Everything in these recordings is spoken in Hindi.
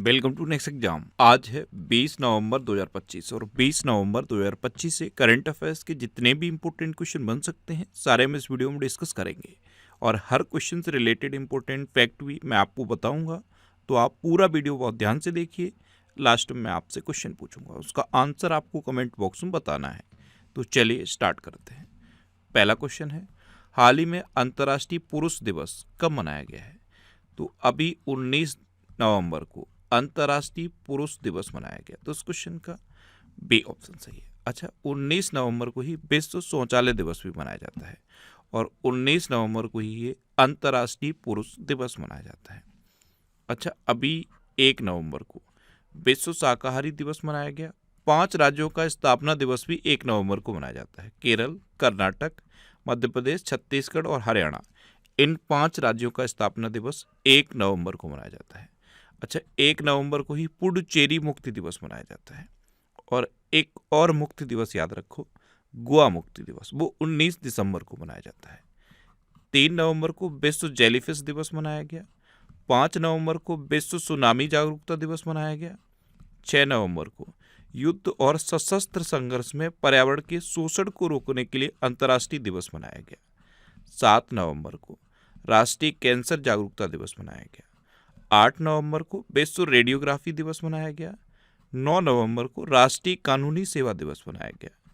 Welcome to next exam. आज है 20 नवंबर 2025 और 20 नवंबर 2025 से करंट अफेयर्स के जितने भी इंपॉर्टेंट क्वेश्चन बन सकते हैं सारे हम इस वीडियो में डिस्कस करेंगे और हर क्वेश्चन से रिलेटेड इंपॉर्टेंट फैक्ट भी मैं आपको बताऊंगा। तो आप पूरा वीडियो बहुत ध्यान से देखिए। लास्ट में मैं आपसे क्वेश्चन पूछूंगा, उसका आंसर आपको कमेंट बॉक्स में बताना है। तो चलिए स्टार्ट करते हैं। पहला क्वेश्चन है, हाल ही में अंतर्राष्ट्रीय पुरुष दिवस कब मनाया गया है? तो अभी 19 नवंबर को अंतर्राष्ट्रीय पुरुष दिवस मनाया गया। तो इस क्वेश्चन का बी ऑप्शन सही है। अच्छा, 19 नवंबर को ही विश्व शौचालय दिवस भी मनाया जाता है और 19 नवंबर को ही ये अंतर्राष्ट्रीय पुरुष दिवस मनाया जाता है। अच्छा, अभी 1 नवंबर को विश्व शाकाहारी दिवस मनाया गया। 5 राज्यों का स्थापना दिवस भी 1 नवंबर को मनाया जाता है। केरल, कर्नाटक, मध्य प्रदेश, छत्तीसगढ़ और हरियाणा, इन 5 राज्यों का स्थापना दिवस 1 नवंबर को मनाया जाता है। अच्छा, 1 नवंबर को ही पुडुचेरी मुक्ति दिवस मनाया जाता है। और एक और मुक्ति दिवस याद रखो, गोवा मुक्ति दिवस, वो 19 दिसंबर को मनाया जाता है। 3 नवंबर को विश्व जेलीफिश दिवस मनाया गया। 5 नवंबर को विश्व सुनामी जागरूकता दिवस मनाया गया। 6 नवंबर को युद्ध और सशस्त्र संघर्ष में पर्यावरण के शोषण को रोकने के लिए अंतर्राष्ट्रीय दिवस मनाया गया। 7 नवंबर को राष्ट्रीय कैंसर जागरूकता दिवस मनाया गया। 8 नवंबर को विश्व रेडियोग्राफी दिवस मनाया गया। 9 नवंबर को राष्ट्रीय कानूनी सेवा दिवस मनाया गया।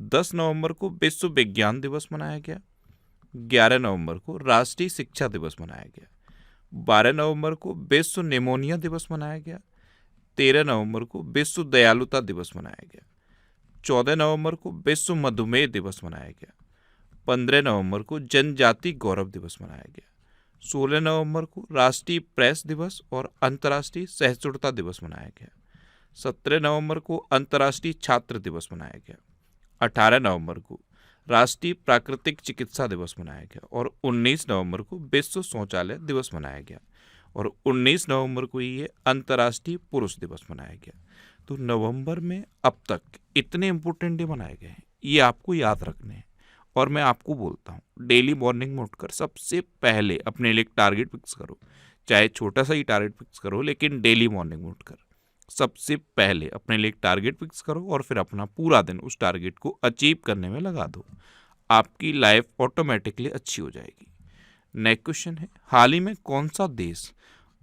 10 नवंबर को विश्व विज्ञान दिवस मनाया गया। 11 नवंबर को राष्ट्रीय शिक्षा दिवस मनाया गया। 12 नवंबर को विश्व निमोनिया दिवस मनाया गया। 13 नवंबर को विश्व दयालुता दिवस मनाया गया। 14 नवंबर को विश्व मधुमेह दिवस मनाया गया। 15 नवंबर को जनजाति गौरव दिवस मनाया गया। 16 नवंबर को राष्ट्रीय प्रेस दिवस और अंतर्राष्ट्रीय सहिष्णुता दिवस मनाया गया। 17 नवंबर को अंतर्राष्ट्रीय छात्र दिवस मनाया गया। 18 नवंबर को राष्ट्रीय प्राकृतिक चिकित्सा दिवस मनाया गया और 19 नवंबर को विश्व शौचालय दिवस मनाया गया और 19 नवंबर को ये अंतर्राष्ट्रीय पुरुष दिवस मनाया गया। तो नवंबर में अब तक इतने इंपॉर्टेंट डे मनाए गए हैं, ये आपको याद रखने हैं। और मैं आपको बोलता हूँ, डेली मॉर्निंग में उठकर सबसे पहले अपने लिए एक टारगेट फिक्स करो, चाहे छोटा सा ही टारगेट फिक्स करो, लेकिन डेली मॉर्निंग में उठकर सबसे पहले अपने लिए एक टारगेट फिक्स करो और फिर अपना पूरा दिन उस टारगेट को अचीव करने में लगा दो। आपकी लाइफ ऑटोमेटिकली अच्छी हो जाएगी। नेक्स्ट क्वेश्चन है, हाल ही में कौन सा देश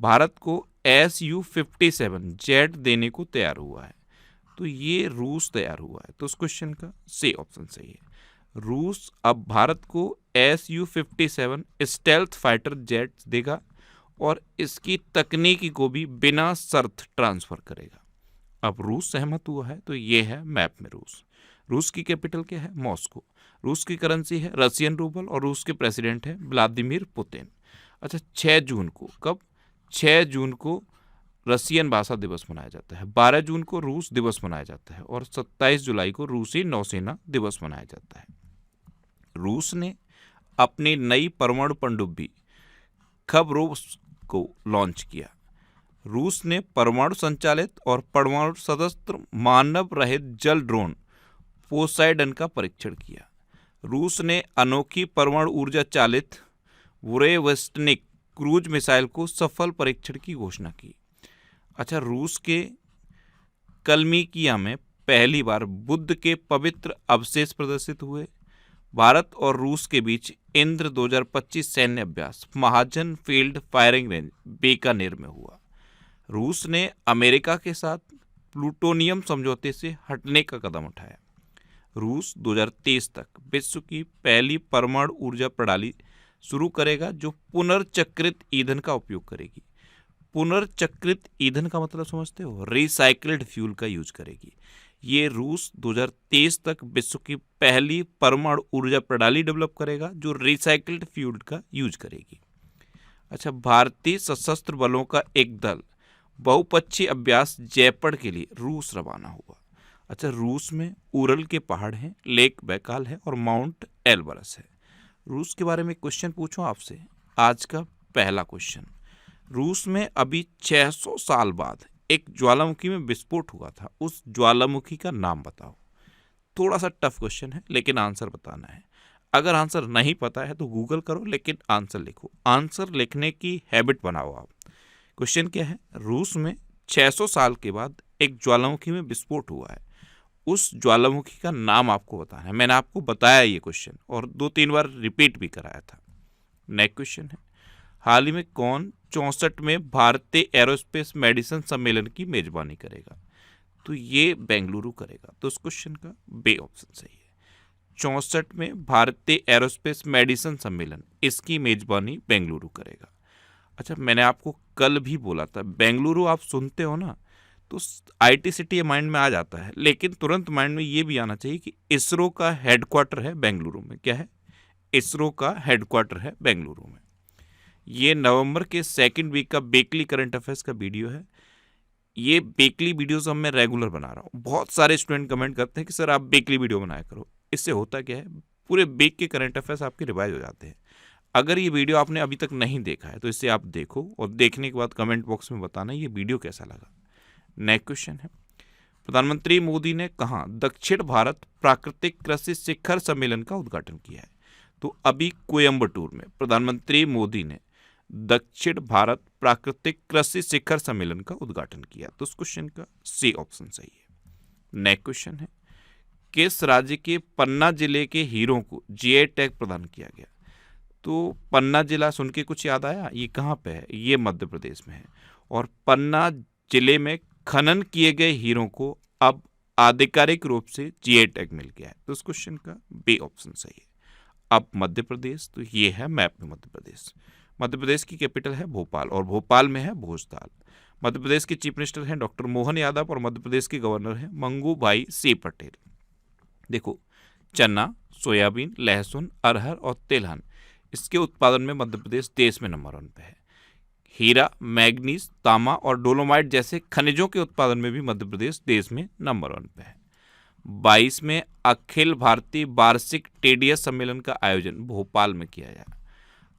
भारत को Su-57 जेट देने को तैयार हुआ है? तो ये रूस तैयार हुआ है। तो उस क्वेश्चन का सी ऑप्शन सही है। रूस अब भारत को Su-57 स्टेल्थ फाइटर जेट देगा और इसकी तकनीकी को भी बिना शर्त ट्रांसफर करेगा। अब रूस सहमत हुआ है। तो ये है मैप में रूस। रूस की कैपिटल क्या है? मॉस्को। रूस की करेंसी है रशियन रूबल और रूस के प्रेसिडेंट है व्लादिमीर पुतिन। अच्छा, 6 जून को, कब? 6 जून को रशियन भाषा दिवस मनाया जाता है। 12 जून को रूस दिवस मनाया जाता है और 27 जुलाई को रूसी नौसेना दिवस मनाया जाता है। रूस ने अपनी नई परमाणु पनडुब्बी खबरोव्स्क को लॉन्च किया। रूस ने परमाणु संचालित और परमाणु सशस्त्र मानव रहित जल ड्रोन पोसाइडन का परीक्षण किया। रूस ने अनोखी परमाणु ऊर्जा चालित वुरेवस्टनिक क्रूज मिसाइल को सफल परीक्षण की घोषणा की। अच्छा, रूस के कलमिकिया में पहली बार बुद्ध के पवित्र अवशेष प्रदर्शित हुए। भारत और रूस के बीच इंद्र 2025 सैन्य अभ्यास महाजन फील्ड फायरिंग रेंज बीकानेर में हुआ। रूस ने अमेरिका के साथ प्लूटोनियम समझौते से हटने का कदम उठाया। रूस 2023 तक विश्व की पहली परमाणु ऊर्जा प्रणाली शुरू करेगा जो पुनर्चक्रित ईंधन का उपयोग करेगी। पुनर्चक्रित ईंधन का मतलब समझते हो? रिसाइकल्ड फ्यूल का यूज करेगी। ये रूस 2023 तक विश्व की पहली परमाणु ऊर्जा प्रणाली डेवलप करेगा जो रिसाइकल्ड फ्यूल का यूज करेगी। अच्छा, भारतीय सशस्त्र बलों का एक दल बहुपक्षीय अभ्यास जयपुर के लिए रूस रवाना हुआ। अच्छा, रूस में उरल के पहाड़ हैं, लेक बैकाल है और माउंट एल्बरस है। रूस के बारे में क्वेश्चन पूछो आपसे। आज का पहला क्वेश्चन, रूस में अभी 600 साल बाद एक ज्वालामुखी में विस्फोट हुआ था, उस ज्वालामुखी का नाम बताओ। थोड़ा सा टफ क्वेश्चन है लेकिन आंसर बताना है। अगर आंसर नहीं पता है तो गूगल करो, लेकिन आंसर लिखो। आंसर लिखने की हैबिट बनाओ आप। क्वेश्चन क्या है? रूस में 600 साल के बाद एक ज्वालामुखी में विस्फोट हुआ है, उस ज्वालामुखी का नाम आपको बताना है। मैंने आपको बताया ये क्वेश्चन और 2-3 बार रिपीट भी कराया था। नेक्स्ट क्वेश्चन है, हाल ही में कौन 64 में भारतीय एरोस्पेस मेडिसिन सम्मेलन की मेजबानी करेगा? तो ये बेंगलुरु करेगा। तो उस क्वेश्चन का बे ऑप्शन सही है। 64 में भारतीय एरोस्पेस मेडिसिन सम्मेलन, इसकी मेजबानी बेंगलुरु करेगा। अच्छा, मैंने आपको कल भी बोला था, बेंगलुरु आप सुनते हो ना तो IT सिटी माइंड में आ जाता है, लेकिन तुरंत माइंड में ये भी आना चाहिए कि इसरो का हेडक्वार्टर है बेंगलुरु में। क्या है? इसरो का हेडक्वार्टर है बेंगलुरु में। ये नवंबर के 2nd वीक का बेकली करंट अफेयर्स का वीडियो है। ये बेकली वीडियोस अब मैं रेगुलर बना रहा हूँ। बहुत सारे स्टूडेंट कमेंट करते हैं कि सर आप बेकली वीडियो बनाया करो। इससे होता क्या है, पूरे वीक के करंट अफेयर्स आपके रिवाइज हो जाते हैं। अगर ये वीडियो आपने अभी तक नहीं देखा है तो इसे आप देखो और देखने के बाद कमेंट बॉक्स में बताना ये वीडियो कैसा लगा। नेक्स्ट क्वेश्चन है, प्रधानमंत्री मोदी ने कहाँ दक्षिण भारत प्राकृतिक कृषि शिखर सम्मेलन का उद्घाटन किया है? तो अभी कोयम्बटूर में प्रधानमंत्री मोदी ने दक्षिण भारत प्राकृतिक कृषि शिखर सम्मेलन का उद्घाटन किया। तो उस क्वेश्चन का सी ऑप्शन सही है। नेक्स्ट क्वेश्चन है, किस राज्य के पन्ना जिले के हीरों को GI टैग प्रदान किया गया? तो पन्ना जिला सुन के कुछ याद आया? ये कहाँ पे है? ये मध्य प्रदेश में है। और पन्ना जिले में खनन किए गए हीरों को अब आधिकारिक रूप से GI टैग मिल गया है। तो उस क्वेश्चन का बी ऑप्शन सही है। अब मध्य प्रदेश, तो ये है मैप में मध्य प्रदेश। मध्य प्रदेश की कैपिटल है भोपाल और भोपाल में है भोजताल। मध्य प्रदेश के चीफ मिनिस्टर हैं डॉक्टर मोहन यादव और मध्य प्रदेश के गवर्नर हैं मंगू भाई सी पटेल। देखो, चना, सोयाबीन, लहसुन, अरहर और तिलहन, इसके उत्पादन में मध्य प्रदेश देश में नंबर 1 पे है। हीरा, मैग्नीज, तांबा और डोलोमाइट जैसे खनिजों के उत्पादन में भी मध्य प्रदेश देश में नंबर 1 पे है। 22 में अखिल भारतीय वार्षिक टेडियस सम्मेलन का आयोजन भोपाल में किया गया।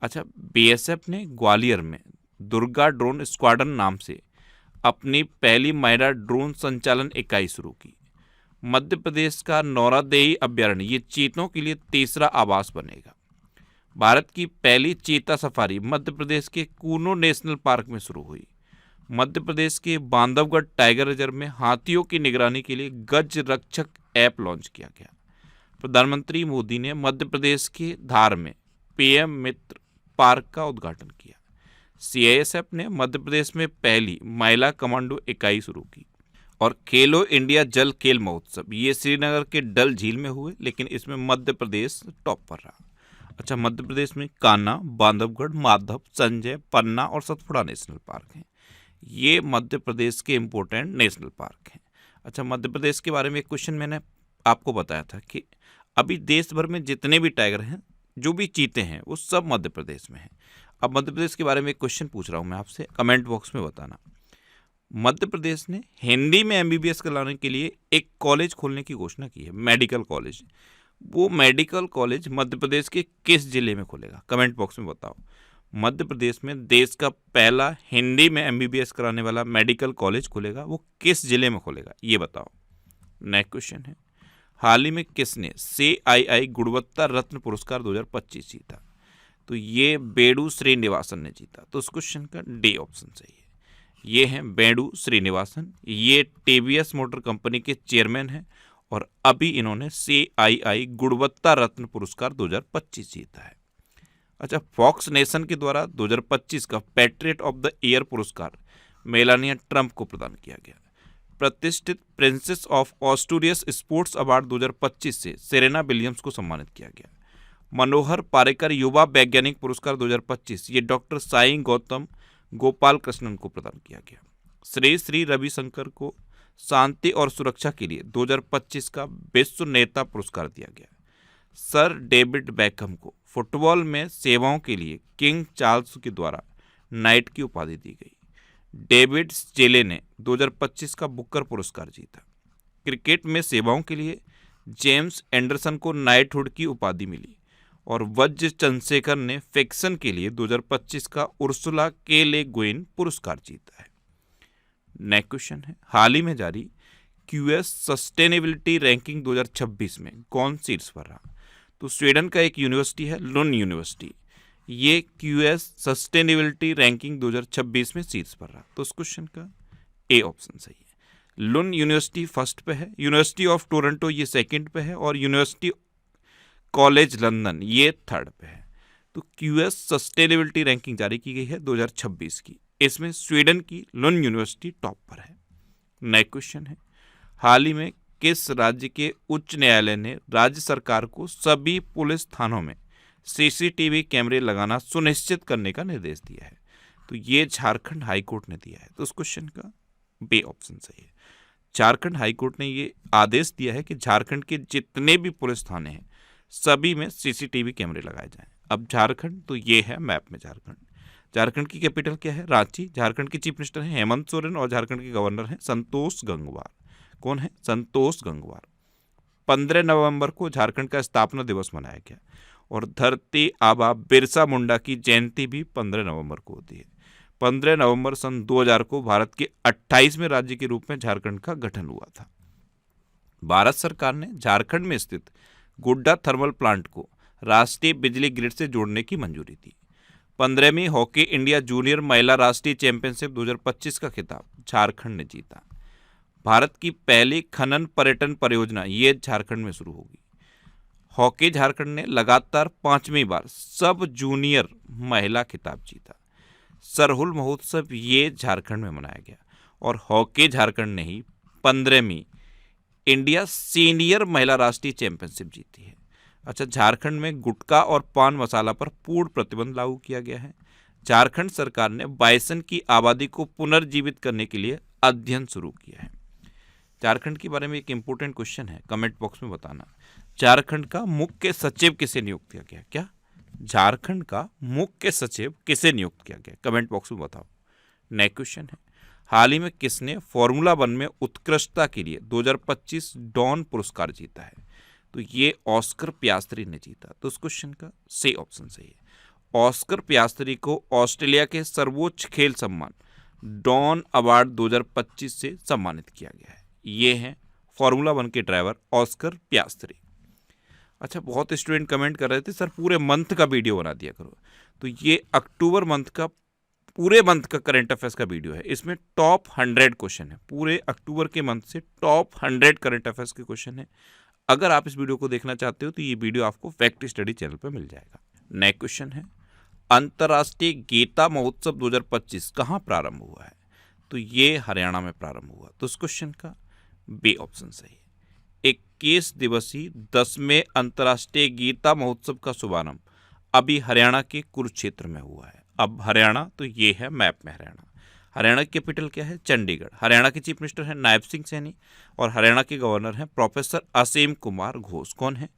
अच्छा, BSF ने ग्वालियर में दुर्गा ड्रोन स्क्वाड्रन नाम से अपनी पहली महिला ड्रोन संचालन इकाई शुरू की। मध्य प्रदेश का नौरादेई अभ्यारण्य ये चीतों के लिए तीसरा आवास बनेगा। भारत की पहली चीता सफारी मध्य प्रदेश के कूनो नेशनल पार्क में शुरू हुई। मध्य प्रदेश के बांधवगढ़ टाइगर रिजर्व में हाथियों की निगरानी के लिए गज रक्षक ऐप लॉन्च किया गया। प्रधानमंत्री मोदी ने मध्य प्रदेश के धार में PM मित्र पार्क का उद्घाटन किया। CISF ने मध्य प्रदेश में पहली महिला कमांडो इकाई शुरू की। और खेलो इंडिया जल खेल महोत्सव ये श्रीनगर के डल झील में हुए, लेकिन इसमें मध्य प्रदेश टॉप पर रहा। अच्छा, मध्य प्रदेश में कान्हा, बांधवगढ़, माधव, संजय, पन्ना और सतपुड़ा नेशनल पार्क हैं। ये मध्य प्रदेश के इम्पोर्टेंट नेशनल पार्क हैं। अच्छा, मध्य प्रदेश के बारे में एक क्वेश्चन मैंने आपको बताया था कि अभी देश भर में जितने भी टाइगर हैं, जो भी चीते हैं, वो सब मध्य प्रदेश में हैं। अब मध्य प्रदेश के बारे में एक क्वेश्चन पूछ रहा हूँ मैं आपसे, कमेंट बॉक्स में बताना। मध्य प्रदेश ने हिंदी में MBBS कराने के लिए एक कॉलेज खोलने की घोषणा की है, मेडिकल कॉलेज। वो मेडिकल कॉलेज मध्य प्रदेश के किस जिले में खुलेगा? कमेंट बॉक्स में बताओ। मध्य प्रदेश में देश का पहला हिंदी में MBBS कराने वाला मेडिकल कॉलेज खुलेगा, वो किस जिले में खुलेगा ये बताओ। नेक्स्ट क्वेश्चन है, हाल ही में किसने CII गुणवत्ता रत्न पुरस्कार 2025 जीता? तो ये बेडू श्रीनिवासन ने जीता। तो उस क्वेश्चन का डी ऑप्शन सही है। ये हैं बेडू श्रीनिवासन, ये TVS मोटर कंपनी के चेयरमैन हैं और अभी इन्होंने CII गुणवत्ता रत्न पुरस्कार 2025 जीता है। अच्छा, फॉक्स नेशन के द्वारा 2025 का पैट्रियट ऑफ द ईयर पुरस्कार मेलानिया ट्रंप को प्रदान किया गया। प्रतिष्ठित प्रिंसेस ऑफ ऑस्ट्रेलियस स्पोर्ट्स अवार्ड 2025 से सेरेना विलियम्स को सम्मानित किया गया। मनोहर पारिकर युवा वैज्ञानिक पुरस्कार 2025 ये डॉक्टर साई गौतम गोपाल कृष्णन को प्रदान किया गया। श्री श्री रविशंकर को शांति और सुरक्षा के लिए 2025 का विश्व नेता पुरस्कार दिया गया। सर डेविड बेकहम को फुटबॉल में सेवाओं के लिए किंग चार्ल्स के द्वारा नाइट की उपाधि दी गई। डेविड स्टेले ने 2025 का बुकर पुरस्कार जीता। क्रिकेट में सेवाओं के लिए जेम्स एंडरसन को नाइटहुड की उपाधि मिली और वज्र चंद्रशेखर ने फिक्शन के लिए 2025 का उर्सुला के ले गुइन पुरस्कार जीता है। नेक्स्ट क्वेश्चन है, हाल ही में जारी QS सस्टेनेबिलिटी रैंकिंग 2026 में कौन शीर्ष पर रहा? तो स्वीडन का एक यूनिवर्सिटी है लुन यूनिवर्सिटी, ये QS सस्टेनेबिलिटी रैंकिंग 2026 में शीर्ष पर रहा। तो उस क्वेश्चन का ए ऑप्शन सही है। लुन यूनिवर्सिटी फर्स्ट पे है, यूनिवर्सिटी ऑफ टोरंटो ये सेकंड पे है और यूनिवर्सिटी कॉलेज लंदन ये थर्ड पे है। तो क्यूएस सस्टेनेबिलिटी रैंकिंग जारी की गई है 2026 की, इसमें स्वीडन की लुन यूनिवर्सिटी टॉप पर है। नेक्स्ट क्वेश्चन है, हाल ही में किस राज्य के उच्च न्यायालय ने राज्य सरकार को सभी पुलिस थानों में सीसीटीवी कैमरे लगाना सुनिश्चित करने का निर्देश दिया है? तो ये झारखंड हाईकोर्ट ने दिया है। तो उस क्वेश्चन का बी ऑप्शन सही है। झारखंड हाईकोर्ट ने ये आदेश दिया है कि झारखंड के जितने भी पुलिस थाने हैं सभी में सीसीटीवी कैमरे लगाए जाएं। अब झारखंड तो ये है मैप में झारखंड। झारखंड की कैपिटल क्या है? रांची। झारखंड के चीफ मिनिस्टर हैं हेमंत सोरेन और झारखंड के गवर्नर हैं संतोष गंगवार। कौन है? संतोष गंगवार। 15 नवंबर को झारखंड का स्थापना दिवस मनाया गया और धरती आबा बिरसा मुंडा की जयंती भी 15 नवंबर को होती है। 15 नवंबर सन 2000 को भारत के 28वें राज्य के रूप में झारखंड का गठन हुआ था। भारत सरकार ने झारखंड में स्थित गोड्डा थर्मल प्लांट को राष्ट्रीय बिजली ग्रिड से जोड़ने की मंजूरी दी। 15वीं हॉकी इंडिया जूनियर महिला राष्ट्रीय चैंपियनशिप 2025 का खिताब झारखंड ने जीता। भारत की पहली खनन पर्यटन परियोजना ये झारखंड में शुरू होगी। हॉकी झारखंड ने लगातार 5वीं बार सब जूनियर महिला खिताब जीता। सरहुल महोत्सव ये झारखंड में मनाया गया और हॉकी झारखंड ने ही 15वीं इंडिया सीनियर महिला राष्ट्रीय चैंपियनशिप जीती है। अच्छा, झारखंड में गुटखा और पान मसाला पर पूर्ण प्रतिबंध लागू किया गया है। झारखंड सरकार ने बाइसन की आबादी को पुनर्जीवित करने के लिए अध्ययन शुरू किया है। झारखंड के बारे में एक इंपॉर्टेंट क्वेश्चन है, कमेंट बॉक्स में बताना। झारखंड का मुख्य सचिव किसे नियुक्त किया गया? क्या झारखंड का मुख्य सचिव किसे नियुक्त किया गया? कमेंट बॉक्स में बताओ। नेक्स्ट क्वेश्चन है, हाल ही में किसने फॉर्मूला 1 में उत्कृष्टता के लिए 2025 डॉन पुरस्कार जीता है? तो ये ऑस्कर पियास्त्री ने जीता। तो उस क्वेश्चन का सही ऑप्शन सही है। ऑस्कर पियास्त्री को ऑस्ट्रेलिया के सर्वोच्च खेल सम्मान डॉन अवार्ड 2025 से सम्मानित किया गया है। ये हैं फॉर्मूला 1 के ड्राइवर ऑस्कर पियास्त्री। अच्छा, बहुत स्टूडेंट कमेंट कर रहे थे सर पूरे मंथ का वीडियो बना दिया करो। तो ये अक्टूबर मंथ का पूरे मंथ का करंट अफेयर्स का वीडियो है। इसमें टॉप 100 क्वेश्चन है। पूरे अक्टूबर के मंथ से टॉप 100 करंट अफेयर्स के क्वेश्चन है। अगर आप इस वीडियो को देखना चाहते हो तो ये वीडियो आपको फैक्ट स्टडी चैनल पर मिल जाएगा। नेक्स्ट क्वेश्चन है, अंतर्राष्ट्रीय गीता महोत्सव 2025 कहाँ प्रारंभ हुआ है? तो ये हरियाणा में प्रारंभ हुआ। तो इस क्वेश्चन का बी ऑप्शन सही है। 21 दिवसीय 10वें अंतर्राष्ट्रीय गीता महोत्सव का शुभारंभ अभी हरियाणा के कुरुक्षेत्र में हुआ है। अब हरियाणा तो ये है मैप में हरियाणा। हरियाणा की कैपिटल क्या है? चंडीगढ़। हरियाणा के चीफ मिनिस्टर हैं नायब सिंह सैनी और हरियाणा के गवर्नर हैं प्रोफेसर असीम कुमार घोष। कौन है?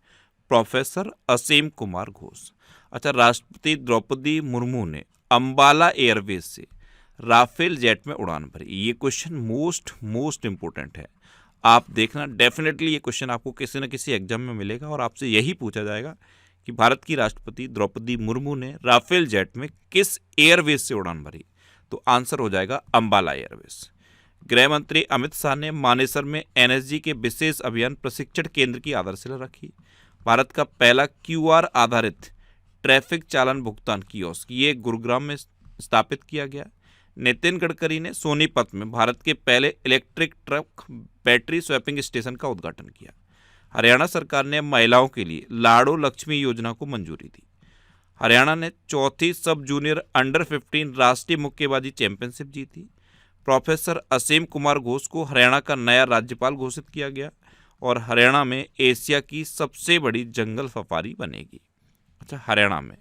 प्रोफेसर असीम कुमार घोष। अच्छा, राष्ट्रपति द्रौपदी मुर्मू ने अंबाला एयरवेज से राफेल जेट में उड़ान भरी। ये क्वेश्चन मोस्ट इंपोर्टेंट है। आप देखना, डेफिनेटली ये क्वेश्चन आपको किसी न किसी एग्जाम में मिलेगा और आपसे यही पूछा जाएगा कि भारत की राष्ट्रपति द्रौपदी मुर्मू ने राफेल जेट में किस एयरवेज से उड़ान भरी? तो आंसर हो जाएगा अंबाला एयरवेज। गृह मंत्री अमित शाह ने मानेसर में एनएसजी के विशेष अभियान प्रशिक्षण केंद्र की आधारशिला रखी। भारत का पहला क्यूआर आधारित ट्रैफिक चालान भुगतान कियोस्क ये गुरुग्राम में स्थापित किया गया। नितिन गडकरी ने सोनीपत में भारत के पहले electric truck battery swapping station का उद्घाटन किया। हरियाणा सरकार ने महिलाओं के लिए लाड़ो लक्ष्मी योजना को मंजूरी दी। हरियाणा ने चौथी सब जूनियर अंडर 15 राष्ट्रीय मुक्केबाजी चैंपियनशिप जीती। प्रोफेसर असीम कुमार घोष को हरियाणा का नया राज्यपाल घोषित किया गया और हरियाणा में एशिया की सबसे बड़ी जंगल सफारी बनेगी। अच्छा, हरियाणा में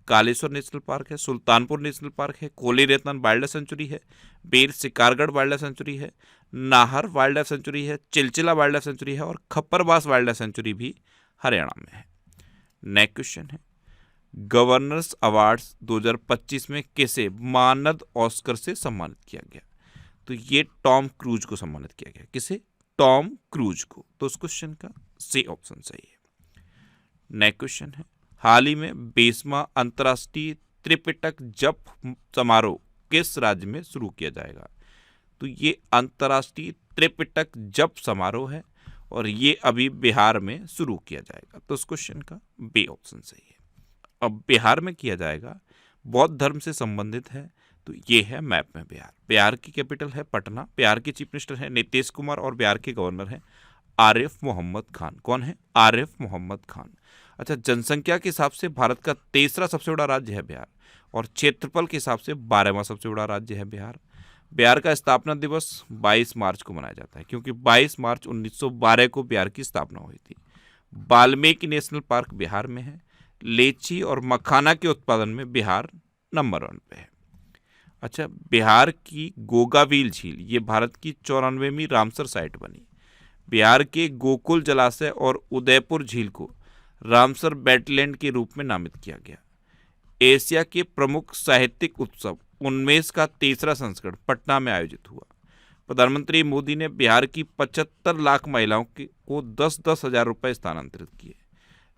कालेश्वर नेशनल पार्क है, सुल्तानपुर नेशनल पार्क है, कोली रेतन वाइल्ड लाइफ सेंचुरी है, बीर शिकारगढ़ वाइल्ड लाइफ सेंचुरी है, नाहर वाइल्ड लाइफ सेंचुरी है, चिलचिला वाइल्ड लाइफ सेंचुरी है और खप्परबास वाइल्ड लाइफ सेंचुरी भी हरियाणा में है। नेक्स्ट क्वेश्चन है, गवर्नर्स अवार्ड्स 2025 में किसे मानद ऑस्कर से सम्मानित किया गया? तो ये टॉम क्रूज को सम्मानित किया गया। किसे? टॉम क्रूज को। तो उस क्वेश्चन का सी ऑप्शन सही है। नेक्स्ट क्वेश्चन है, हाल ही में 20वां अंतर्राष्ट्रीय त्रिपिटक जप समारोह किस राज्य में शुरू किया जाएगा? तो ये अंतर्राष्ट्रीय त्रिपिटक जप समारोह है और ये अभी बिहार में शुरू किया जाएगा। तो उस क्वेश्चन का बी ऑप्शन सही है। अब बिहार में किया जाएगा बौद्ध धर्म से संबंधित है, तो ये है मैप में बिहार। बिहार की कैपिटल है पटना। बिहार के चीफ मिनिस्टर है नीतीश कुमार और बिहार के गवर्नर है आरिफ मोहम्मद खान। कौन है? आरिफ मोहम्मद खान। अच्छा, जनसंख्या के हिसाब से भारत का तीसरा सबसे बड़ा राज्य है बिहार और क्षेत्रफल के हिसाब से 12वां सबसे बड़ा राज्य है बिहार। बिहार का स्थापना दिवस 22 मार्च को मनाया जाता है क्योंकि 22 मार्च 1912 को बिहार की स्थापना हुई थी। वाल्मीकि नेशनल पार्क बिहार में है। लीची और मखाना के उत्पादन में बिहार नंबर 1 पे है। अच्छा, बिहार की गोगावील झील ये भारत की 94वीं रामसर साइट बनी। बिहार के गोकुल जलाशय और उदयपुर झील को रामसर वेटलैंड के रूप में नामित किया गया। एशिया के प्रमुख साहित्यिक उत्सव उन्मेष का तीसरा संस्करण पटना में आयोजित हुआ। प्रधानमंत्री मोदी ने बिहार की 75 लाख महिलाओं को 10-10 हजार रुपये स्थानांतरित किए।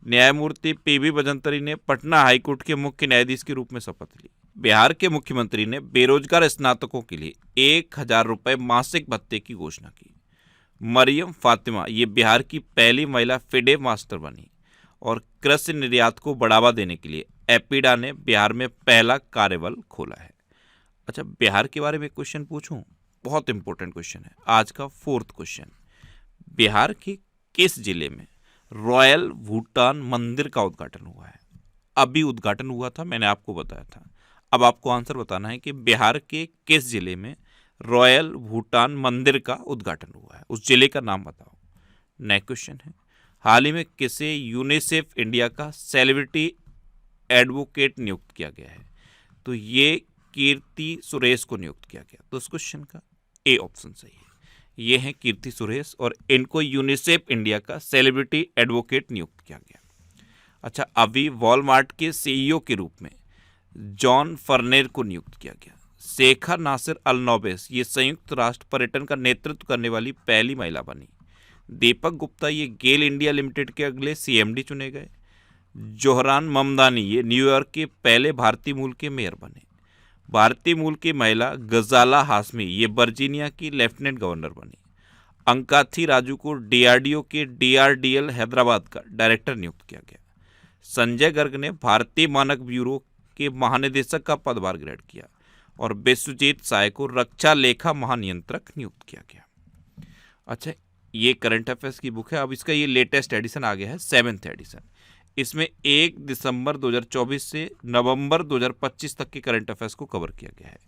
न्यायमूर्ति पीबी बजंतरी ने पटना हाईकोर्ट के मुख्य न्यायाधीश के रूप में शपथ ली। बिहार के मुख्यमंत्री ने बेरोजगार स्नातकों के लिए 1,000 रुपये मासिक भत्ते की घोषणा की। मरियम फातिमा ये बिहार की पहली महिला फिडे मास्टर बनी और कृषि निर्यात को बढ़ावा देने के लिए एपीडा ने बिहार में पहला कार्यबल खोला है। अच्छा, बिहार के बारे में क्वेश्चन पूछूं, बहुत इंपॉर्टेंट क्वेश्चन है आज का 4th क्वेश्चन। बिहार के किस जिले में रॉयल भूटान मंदिर का उद्घाटन हुआ है? अभी उद्घाटन हुआ था, मैंने आपको बताया था। अब आपको आंसर बताना है कि बिहार के किस जिले में रॉयल भूटान मंदिर का उद्घाटन हुआ है, उस जिले का नाम बताओ। नेक्स्ट क्वेश्चन है, हाल ही में किसे यूनिसेफ इंडिया का सेलिब्रिटी एडवोकेट नियुक्त किया गया है? तो ये कीर्ति सुरेश को नियुक्त किया गया। तो इस क्वेश्चन का ए ऑप्शन सही है। ये हैं कीर्ति सुरेश और इनको यूनिसेफ इंडिया का सेलिब्रिटी एडवोकेट नियुक्त किया गया। अच्छा, अभी वॉलमार्ट के सीईओ के रूप में जॉन फर्नेर को नियुक्त किया गया। शेखा नासिर अल नोबेस ये संयुक्त राष्ट्र पर्यटन का नेतृत्व करने वाली पहली महिला बनी। दीपक गुप्ता ये गेल इंडिया लिमिटेड के अगले सीएमडी चुने गए। जोहरान ममदानी ये न्यूयॉर्क के पहले भारतीय मूल के मेयर बने। भारतीय मूल की महिला गजाला हाशमी ये वर्जीनिया की लेफ्टिनेंट गवर्नर बनी। अंकाथी राजू को डीआरडीओ के डीआरडीएल हैदराबाद का डायरेक्टर नियुक्त किया गया। संजय गर्ग ने भारतीय मानक ब्यूरो के महानिदेशक का पदभार ग्रहण किया और विश्वजीत साय को रक्षा लेखा महानियंत्रक नियुक्त किया गया। अच्छा, ये करंट अफेयर्स की बुक है। अब इसका ये लेटेस्ट एडिशन आ गया है, 7th एडिशन। इसमें 1 दिसंबर 2024 से नवंबर 2025 तक के करंट अफेयर्स को कवर किया गया है।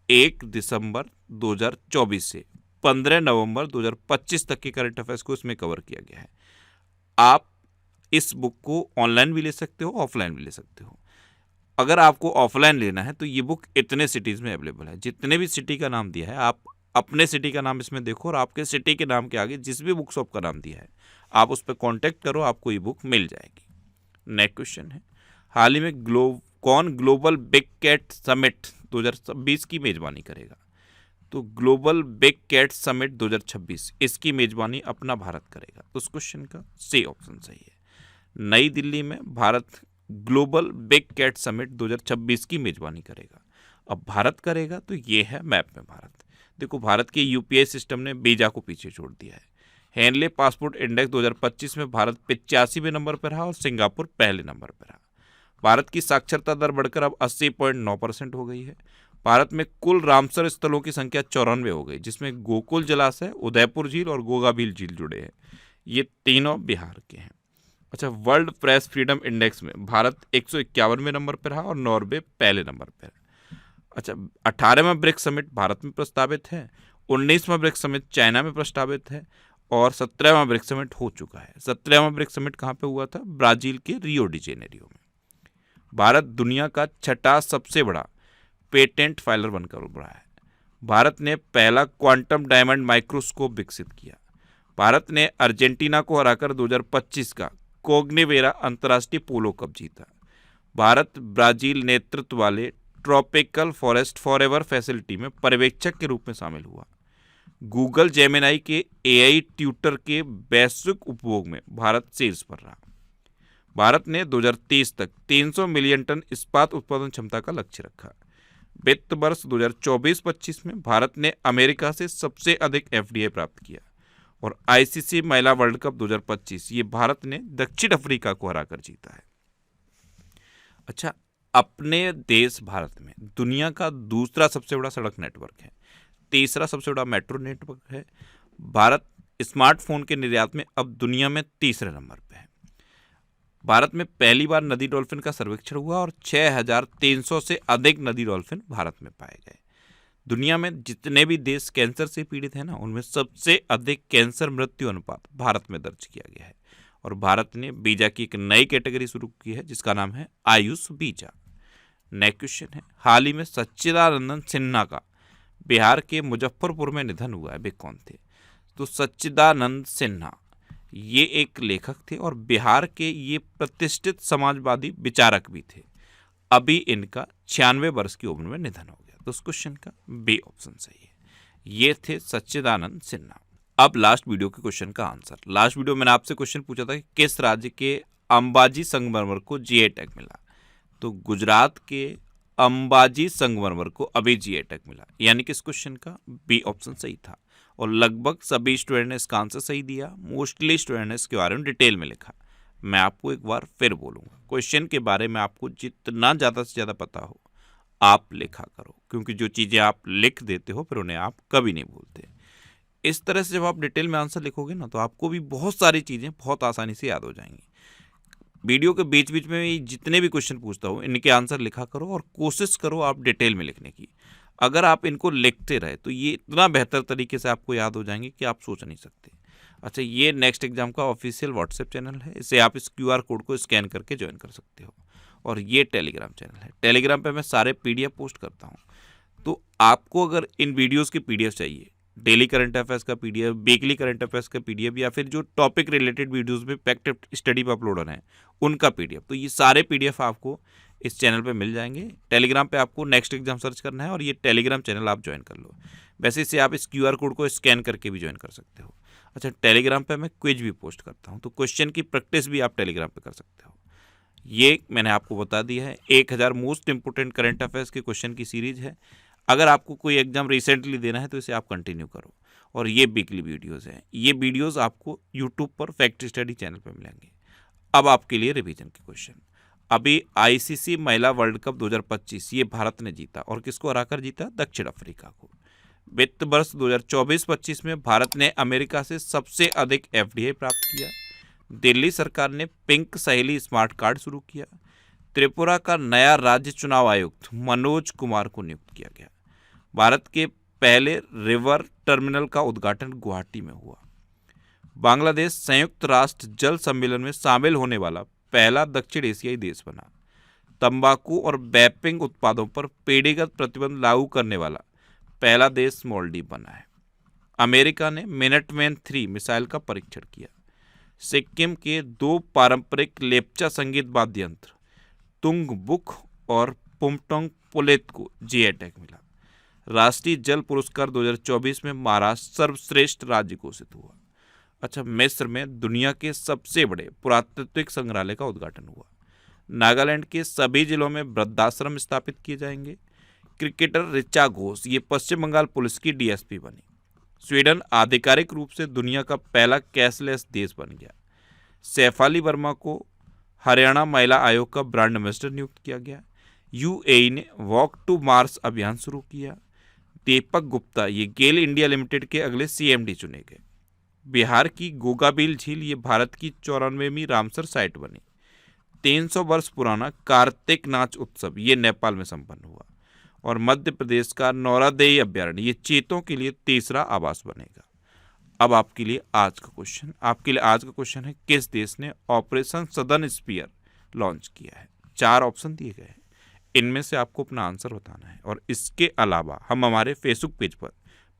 1 दिसंबर 2024 से 15 नवंबर 2025 तक के करंट अफेयर्स को इसमें कवर किया गया है। आप इस बुक को ऑनलाइन भी ले सकते हो, ऑफलाइन भी ले सकते हो। अगर आपको ऑफलाइन लेना है तो ये बुक इतने सिटीज़ में अवेलेबल है। जितने भी सिटी का नाम दिया है आप अपने सिटी का नाम इसमें देखो और आपके सिटी के नाम के आगे जिस भी बुक शॉप का नाम दिया है आप उस पर कॉन्टैक्ट करो, आपको ये बुक मिल जाएगी। नेक्स्ट क्वेश्चन है, हाल ही में कौन ग्लोबल बिग कैट समिट 2026 की मेजबानी करेगा? तो ग्लोबल बिग कैट समिट 2026 इसकी मेजबानी अपना भारत करेगा। उस क्वेश्चन का सी ऑप्शन सही है। नई दिल्ली में Bharat global big cat summit 2026 की मेजबानी करेगा। अब भारत करेगा तो ये है मैप में भारत। देखो, भारत के यूपीआई सिस्टम ने वीजा को पीछे छोड़ दिया है। हेनले पासपोर्ट इंडेक्स 2025 में भारत 85वें नंबर पर रहा और सिंगापुर पहले नंबर पर रहा। भारत की साक्षरता दर बढ़कर अब 80.9% हो गई है। भारत में कुल रामसर स्थलों की संख्या 94 हो गई, जिसमें गोकुल जलाशय, उदयपुर झील और गोगाभील झील जुड़े हैं। ये तीनों बिहार के हैं। अच्छा, वर्ल्ड प्रेस फ्रीडम इंडेक्स में भारत 151वें नंबर पर रहा और नॉर्वे पहले नंबर पर है। अच्छा, 18वां ब्रिक्स समिट भारत में प्रस्तावित है। 19वां ब्रिक्स समिट चाइना में प्रस्तावित है और 17वां ब्रिक्स समिट हो चुका है। 17वां ब्रिक्स समिट कहाँ पे हुआ था? ब्राजील के रियो डी जेनेरियो में। भारत दुनिया का 6ठा सबसे बड़ा पेटेंट फाइलर बनकर उभरा है। भारत ने पहला क्वांटम डायमंड माइक्रोस्कोप विकसित किया। भारत ने अर्जेंटीना को हराकर 2025 का कोग्निवेरा अंतर्राष्ट्रीय पोलो कप जीता। भारत ब्राजील नेतृत्व वाले ट्रॉपिकल फॉरेस्ट फॉरएवर फैसिलिटी में पर्यवेक्षक के रूप में शामिल हुआ। गूगल जेमिनाई के एआई ट्यूटर के वैश्विक उपभोग में भारत शीर्ष पर रहा। भारत ने 2030 तक 300 मिलियन टन इस्पात उत्पादन क्षमता का लक्ष्य रखा। वित्त वर्ष 2024-25 में भारत ने अमेरिका से सबसे अधिक एफडीआई प्राप्त किया और आईसीसी महिला वर्ल्ड कप 2025 ये भारत ने दक्षिण अफ्रीका को हराकर जीता है। अच्छा, अपने देश भारत में दुनिया का दूसरा सबसे बड़ा सड़क नेटवर्क है, तीसरा सबसे बड़ा मेट्रो नेटवर्क है। भारत स्मार्टफोन के निर्यात में अब दुनिया में तीसरे नंबर पे है। भारत में पहली बार नदी डॉल्फिन का सर्वेक्षण हुआ और 6,300 से अधिक नदी डॉल्फिन भारत में पाए गए। दुनिया में जितने भी देश कैंसर से पीड़ित हैं ना, उनमें सबसे अधिक कैंसर मृत्यु अनुपात भारत में दर्ज किया गया है। और भारत ने वीजा की एक नई कैटेगरी शुरू की है जिसका नाम है आयुष वीजा। नेक्स्ट क्वेश्चन है, हाल ही में सच्चिदानंदन सिन्हा का बिहार के मुजफ्फरपुर में निधन हुआ है, वे कौन थे? तो सच्चिदानंद सिन्हा ये एक लेखक थे और बिहार के ये प्रतिष्ठित समाजवादी विचारक भी थे। अभी इनका 96 वर्ष की उम्र में निधन हो गया। तो उस क्वेश्चन का बी ऑप्शन सही है। ये थे सच्चिदानंद सिन्हा। अब लास्ट वीडियो के क्वेश्चन का आंसर। लास्ट वीडियो मैंने आपसे क्वेश्चन पूछा था कि किस राज्य के अंबाजी संगमरमर को जीआई टैग मिला? तो गुजरात के अंबाजी संगमरमर को अभी जीआई टैग मिला, यानी कि इस क्वेश्चन का बी ऑप्शन सही था। और लगभग सभी स्टूडेंट ने इसका आंसर सही दिया। मोस्टली स्टूडेंट ने इसके बारे में डिटेल में लिखा। मैं आपको एक बार फिर बोलूँगा, क्वेश्चन के बारे में आपको जितना ज़्यादा से ज़्यादा पता हो आप लिखा करो, क्योंकि जो चीज़ें आप लिख देते हो फिर उन्हें आप कभी नहीं भूलते। इस तरह से जब आप डिटेल में आंसर लिखोगे ना, तो आपको भी बहुत सारी चीज़ें बहुत आसानी से याद हो जाएंगी। वीडियो के बीच बीच में जितने भी क्वेश्चन पूछता हूँ इनके आंसर लिखा करो और कोशिश करो आप डिटेल में लिखने की। अगर आप इनको लिखते रहे तो ये इतना बेहतर तरीके से आपको याद हो जाएंगे कि आप सोच नहीं सकते। अच्छा, ये नेक्स्ट एग्जाम का ऑफिशियल व्हाट्सएप चैनल है, इसे आप इस QR कोड को स्कैन करके ज्वाइन कर सकते हो। और ये टेलीग्राम चैनल है, टेलीग्राम पे मैं सारे PDF पोस्ट करता हूँ। तो आपको अगर इन वीडियोस की PDF चाहिए, डेली करंट अफेयर्स का PDF, वीकली करंट अफेयर्स का PDF, या फिर जो टॉपिक रिलेटेड वीडियोस में फैक्ट स्टडी पर अपलोड है उनका PDF, तो ये सारे PDF आपको इस चैनल पे मिल जाएंगे। टेलीग्राम पे आपको नेक्स्ट एग्जाम सर्च करना है और ये टेलीग्राम चैनल आप ज्वाइन कर लो। वैसे इसे आप इस QR कोड को स्कैन करके भी ज्वाइन कर सकते हो। अच्छा, टेलीग्राम पे मैं क्विज भी पोस्ट करता हूँ, तो क्वेश्चन की प्रैक्टिस भी आप टेलीग्राम पे कर सकते हो। ये मैंने आपको बता दिया है, 1000 मोस्ट इंपोर्टेंट करंट अफेयर्स के क्वेश्चन की सीरीज है। अगर आपको कोई एग्जाम रिसेंटली देना है तो इसे आप कंटिन्यू करो। और ये वीकली वीडियोज़ हैं, ये वीडियोज़ आपको यूट्यूब पर फैक्ट स्टडी चैनल पर मिलेंगे। अब आपके लिए रिवीजन के क्वेश्चन। अभी ICC महिला वर्ल्ड कप 2025 ये भारत ने जीता, और किसको हराकर जीता? दक्षिण अफ्रीका को। वित्त वर्ष 2024-25 में भारत ने अमेरिका से सबसे अधिक FDI प्राप्त किया। दिल्ली सरकार ने पिंक सहेली स्मार्ट कार्ड शुरू किया। त्रिपुरा का नया राज्य चुनाव आयुक्त मनोज कुमार को नियुक्त किया गया। भारत के पहले रिवर टर्मिनल का उद्घाटन गुवाहाटी में हुआ। बांग्लादेश संयुक्त राष्ट्र जल सम्मेलन में शामिल होने वाला पहला दक्षिण एशियाई देश बना। तंबाकू और वैपिंग उत्पादों पर पीढ़ीगत प्रतिबंध लागू करने वाला पहला देश मालदीव बना है। अमेरिका ने मिनटमैन 3 मिसाइल का परीक्षण किया। सिक्किम के 2 पारंपरिक लेप्चा संगीत वाद्य यंत्र तुंगबुक और पुमटोंग पोलेत को जीआई टैग मिला। राष्ट्रीय जल पुरस्कार 2024 में महाराष्ट्र सर्वश्रेष्ठ राज्य घोषित हुआ। अच्छा, मिस्र में दुनिया के सबसे बड़े पुरातात्विक संग्रहालय का उद्घाटन हुआ। नागालैंड के सभी जिलों में वृद्धाश्रम स्थापित किए जाएंगे। क्रिकेटर ऋचा घोष ये पश्चिम बंगाल पुलिस की DSP बनी। स्वीडन आधिकारिक रूप से दुनिया का पहला कैशलेस देश बन गया। सैफाली वर्मा को हरियाणा महिला आयोग का ब्रांड एम्बेसडर नियुक्त किया गया। UAE ने वॉक टू मार्स अभियान शुरू किया। दीपक गुप्ता ये गेल इंडिया लिमिटेड के अगले CMD चुने गए। बिहार की गोगाबिल झील ये भारत की 94वीं रामसर साइट बनी। 300 वर्ष पुराना कार्तिक नाच उत्सव ये नेपाल में संपन्न हुआ। और मध्य प्रदेश का नौरादेई अभ्यारण्य ये चीतों के लिए तीसरा आवास बनेगा। अब आपके लिए आज का क्वेश्चन है, किस देश ने ऑपरेशन सदर्न स्पीयर लॉन्च किया है? 4 ऑप्शन दिए गए हैं, इनमें से आपको अपना आंसर बताना है। और इसके अलावा हम हमारे फेसबुक पेज पर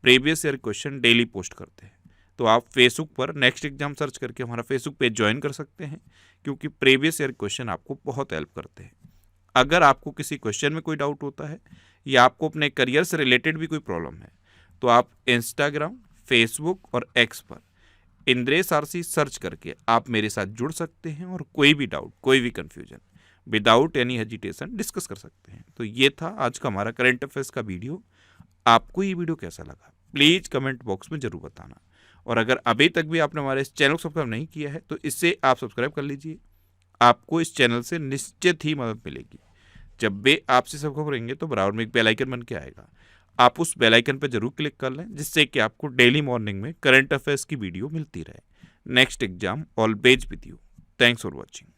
previous year question daily post करते हैं, तो आप फेसबुक पर नेक्स्ट एग्जाम सर्च करके हमारा फेसबुक पेज ज्वाइन कर सकते हैं, क्योंकि प्रीवियस ईयर क्वेश्चन आपको बहुत हेल्प करते हैं। अगर आपको किसी क्वेश्चन में कोई डाउट होता है या आपको अपने करियर से रिलेटेड भी कोई प्रॉब्लम है, तो आप इंस्टाग्राम, फेसबुक और X पर इंद्रेश RC सर्च करके आप मेरे साथ जुड़ सकते हैं और कोई भी डाउट, कोई भी confusion without any hesitation discuss कर सकते हैं। तो ये था आज का हमारा करंट अफेयर्स का वीडियो। आपको ये वीडियो कैसा लगा प्लीज़ कमेंट बॉक्स में ज़रूर बताना। और अगर अभी तक भी आपने हमारे इस चैनल को सब्सक्राइब नहीं किया है तो इससे आप सब्सक्राइब कर लीजिए, आपको इस चैनल से निश्चित ही मदद मिलेगी। जब भी आपसे सब खबर रहेंगे तो बराबर में एक बेल आइकन बन के आएगा, आप उस बेल आइकन पर जरूर क्लिक कर लें, जिससे कि आपको डेली मॉर्निंग में करंट अफेयर्स की वीडियो मिलती रहे। Next exam always with you. Thanks for watching.